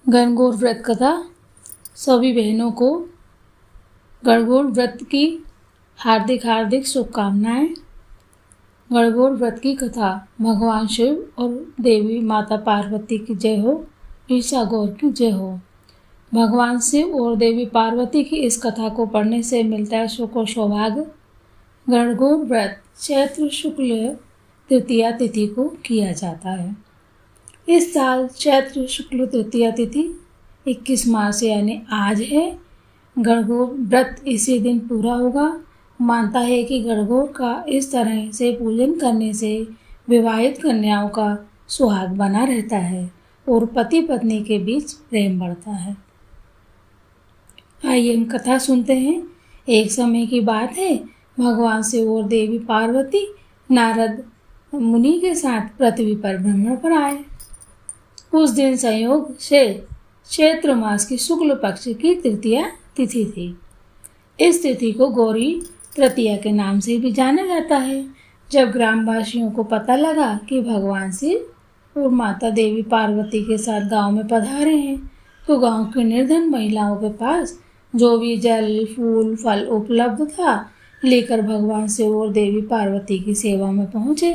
गणगौर व्रत कथा। सभी बहनों को गणगौर व्रत की हार्दिक शुभकामनाएं। गणगौर व्रत की कथा। भगवान शिव और देवी माता पार्वती की जय हो। ईशा गौर की जय हो। भगवान शिव और देवी पार्वती की इस कथा को पढ़ने से मिलता है सुख और सौभाग्य। गणगौर व्रत चैत्र शुक्ल तृतीया तिथि को किया जाता है। इस साल चैत्र शुक्ल तृतीया तिथि 21 मार्च यानी आज है। गणगौर व्रत इसी दिन पूरा होगा। मानता है कि गणगौर का इस तरह से पूजन करने से विवाहित कन्याओं का सुहाग बना रहता है और पति पत्नी के बीच प्रेम बढ़ता है। आइए हम कथा सुनते हैं। एक समय की बात है, भगवान शिव और देवी पार्वती नारद मुनि के साथ पृथ्वी पर भ्रमण पर आए। उस दिन संयोग से चैत्र मास की शुक्ल पक्ष की तृतीया तिथि थी। इस तिथि को गौरी तृतीया के नाम से भी जाना जाता है। जब ग्रामवासियों को पता लगा कि भगवान शिव और माता देवी पार्वती के साथ गांव में पधारे हैं, तो गांव की निर्धन महिलाओं के पास जो भी जल फूल फल उपलब्ध था लेकर भगवान शिव और देवी पार्वती की सेवा में पहुँचे।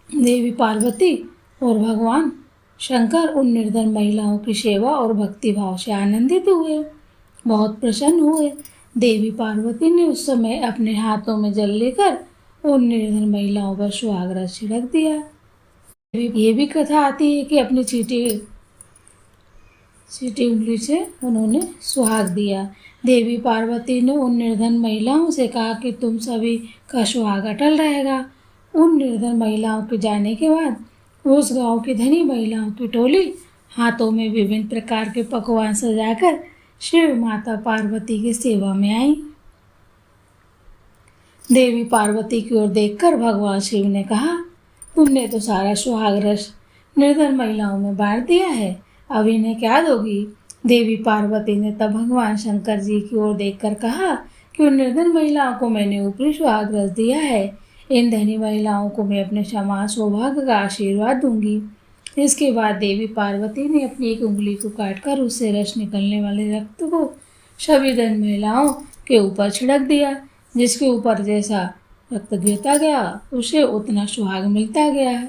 देवी पार्वती और भगवान शंकर उन निर्धन महिलाओं की सेवा और भक्ति भाव से आनंदित हुए, बहुत प्रसन्न हुए। देवी पार्वती ने उस समय अपने हाथों में जल लेकर उन निर्धन महिलाओं पर सुहाग रस छिड़क दिया। ये भी कथा आती है कि अपनी चीटी उंगली से उन्होंने सुहाग दिया। देवी पार्वती ने उन निर्धन महिलाओं से कहा कि तुम सभी का सुहाग अटल रहेगा। उन निर्धन महिलाओं के जाने के बाद उस गांव की धनी महिलाओं की टोली हाथों में विभिन्न प्रकार के पकवान सजाकर शिव माता पार्वती की सेवा में आई। देवी पार्वती की ओर देखकर भगवान शिव ने कहा, तुमने तो सारा सुहाग रस निर्धन महिलाओं में बांट दिया है, अब इन्हें क्या दोगी? देवी पार्वती ने तब भगवान शंकर जी की ओर देखकर कहा कि उन निर्धन महिलाओं को मैंने ऊपरी सुहाग रस दिया है, इन धनी महिलाओं को मैं अपने समान सौभाग्य का आशीर्वाद दूंगी। इसके बाद देवी पार्वती ने अपनी एक उंगली को काटकर उससे रस निकलने वाले रक्त को सभी धनी महिलाओं के ऊपर छिड़क दिया। जिसके ऊपर जैसा रक्त गिरता गया उसे उतना सुहाग मिलता गया।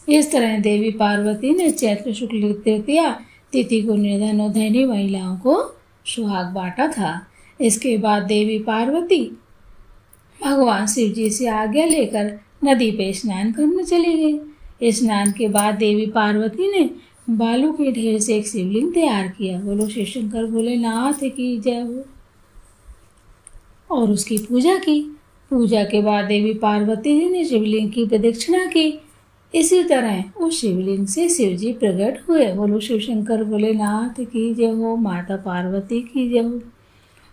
इस तरह देवी पार्वती ने चैत्र शुक्ल तृतीया तिथि को निर्धन और धनी महिलाओं को सुहाग बांटा था। इसके बाद देवी पार्वती भगवान शिव जी से आज्ञा लेकर नदी पे स्नान करने चली गई। स्नान के बाद देवी पार्वती ने बालू के ढेर से एक शिवलिंग तैयार किया। बोलो शिव शंकर भोलेनाथ की जय हो। और उसकी पूजा की। पूजा के बाद देवी पार्वती जी ने शिवलिंग की प्रदक्षिणा की। इसी तरह उस शिवलिंग से शिव जी प्रकट हुए। बोलो शिव शंकर भोलेनाथ की जय हो, माता पार्वती की जय हो।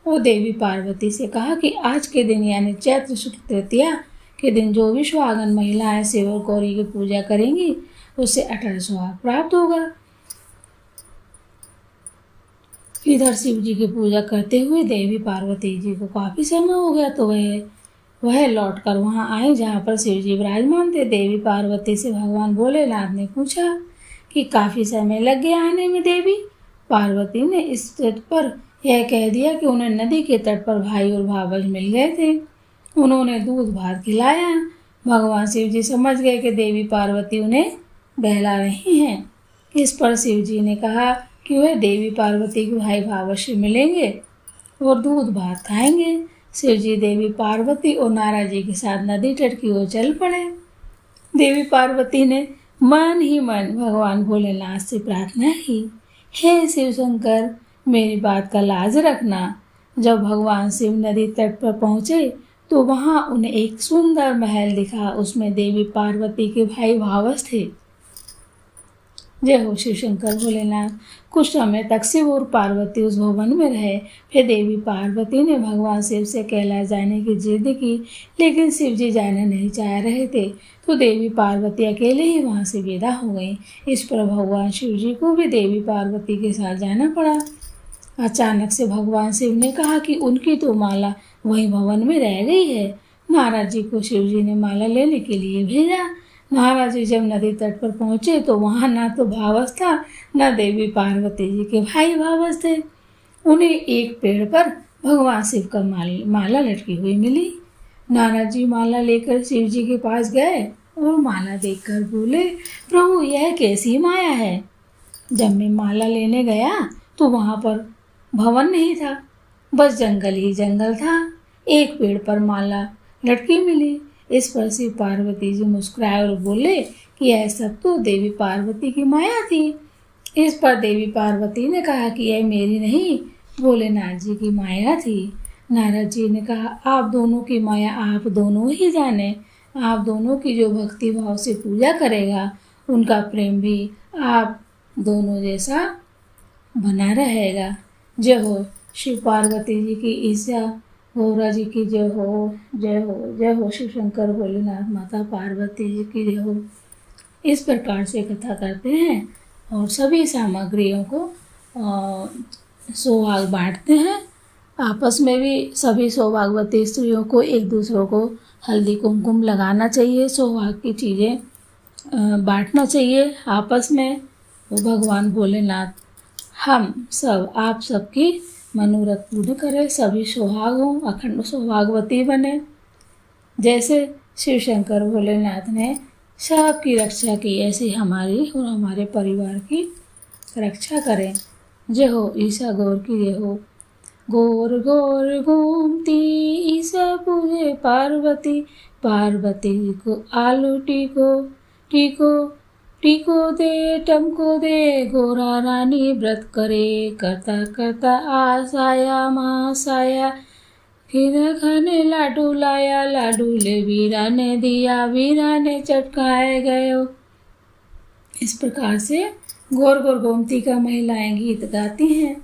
और देवी पार्वती से कहा कि आज के दिन यानी चैत्र शुक्ल तृतीया के दिन जो भी सुहागन महिलाएं शिव और गौरी की पूजा करेंगी उससे अटल सुहाग प्राप्त होगा। इधर शिव जी की पूजा करते हुए देवी पार्वती जी को काफी समय हो गया, तो वह लौट कर वहाँ आए जहाँ पर शिव जी विराजमान थे। देवी पार्वती से भगवान भोलेनाथ ने पूछा कि काफी समय लग गया आने में। देवी पार्वती ने इस तट पर यह कह दिया कि उन्हें नदी के तट पर भाई और भावज मिल गए थे, उन्होंने दूध भात खिलाया। भगवान शिव जी समझ गए कि देवी पार्वती उन्हें बहला रही हैं। इस पर शिव जी ने कहा कि वह देवी पार्वती के भाई भावज से मिलेंगे और दूध भात खाएंगे। शिव जी देवी पार्वती और नारद जी के साथ नदी तट की ओर चल पड़े। देवी पार्वती ने मन ही मन भगवान भोलेनाथ से प्रार्थना की, हे शिव शंकर मेरी बात का लाज रखना। जब भगवान शिव नदी तट पर पहुँचे तो वहाँ उन्हें एक सुंदर महल दिखा। उसमें देवी पार्वती के भाई भावज थे। जय हो शिव शंकर भोलेनाथ। कुछ समय तक शिव और पार्वती उस भवन में रहे। फिर देवी पार्वती ने भगवान शिव से कैलाश जाने की जिद की, लेकिन शिव जी जाना नहीं चाह रहे थे, तो देवी पार्वती अकेले ही वहाँ से विदा हो गई। इस पर भगवान शिव जी को भी देवी पार्वती के साथ जाना पड़ा। अचानक से भगवान शिव ने कहा कि उनकी तो माला वहीं भवन में रह गई है। नारद जी को शिव जी ने माला लेने के लिए भेजा। महाराज जी जब नदी तट पर पहुँचे तो वहाँ ना तो भावस था, न देवी पार्वती जी के भाई भावस थे। उन्हें एक पेड़ पर भगवान शिव का माला लटकी हुई मिली। नारद जी माला लेकर शिव जी के पास गए और माला देखकर बोले, प्रभु यह कैसी माया है। जब मैं माला लेने गया तो वहाँ पर भवन नहीं था, बस जंगल ही जंगल था। एक पेड़ पर माला लटकी मिली। इस पर शिव पार्वती जी मुस्कुराए और बोले कि यह सब तो देवी पार्वती की माया थी। इस पर देवी पार्वती ने कहा कि यह मेरी नहीं, भोलेनाथ जी की माया थी। नारद जी ने कहा, आप दोनों की माया आप दोनों ही जाने। आप दोनों की जो भक्ति भाव से पूजा करेगा उनका प्रेम भी आप दोनों जैसा बना रहेगा। जय हो शिव पार्वती जी की ईशा गौरा जी की जय हो, जय हो, जय हो शिव शंकर भोलेनाथ माता पार्वती जी की जय हो। इस प्रकार से कथा करते हैं और सभी सामग्रियों को सौभाग बांटते हैं। आपस में भी सभी सौभाग्यवती स्त्रियों को एक दूसरों को हल्दी कुमकुम लगाना चाहिए, सौभाग्य की चीज़ें बांटना चाहिए आपस में। वो भगवान भोलेनाथ हम सब आप सबकी मनोरथ पूर्ण करें, सभी सुहाग हों, अखंड सौभाग्यवती बने। जैसे शिव शंकर भोलेनाथ ने सबकी रक्षा की, ऐसे हमारी और हमारे परिवार की रक्षा करें। जय हो ईशा गौर की जय हो। गौर गौर घूमती ईशा पूजे पार्वती, पार्वती को आलू टीको टीको टीको दे टमको दे, गोरा रानी व्रत करे, करता करता आसाया मासाया, फिर खाने लाडू लाया, लाडू ले वीरा ने दिया, वीरा ने चटकाए गयो। इस प्रकार से गौर गौर गोमती का महिलाएं गीत गाती हैं।